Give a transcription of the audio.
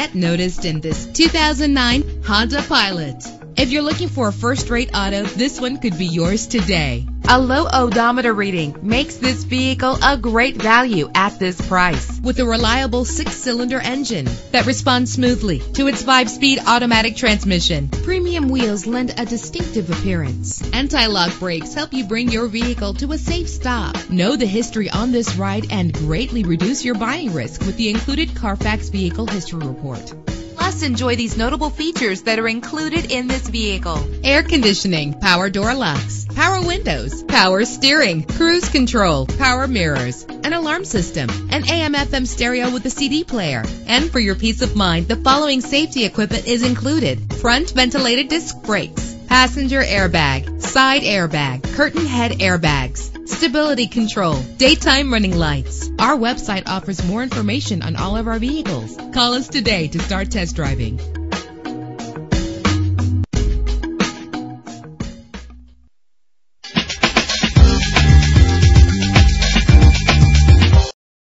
Get noticed in this 2009 Honda Pilot. If you're looking for a first-rate auto, this one could be yours today. A low odometer reading makes this vehicle a great value at this price. With a reliable 6-cylinder engine that responds smoothly to its 5-speed automatic transmission, premium wheels lend a distinctive appearance. Anti-lock brakes help you bring your vehicle to a safe stop. Know the history on this ride and greatly reduce your buying risk with the included Carfax Vehicle History Report. Plus, enjoy these notable features that are included in this vehicle: air conditioning, power door locks, power windows, power steering, cruise control, power mirrors, an alarm system, an AM/FM stereo with a CD player. And for your peace of mind, the following safety equipment is included: front ventilated disc brakes, passenger airbag, side airbag, curtain head airbags, stability control, daytime running lights. Our website offers more information on all of our vehicles. Call us today to start test driving.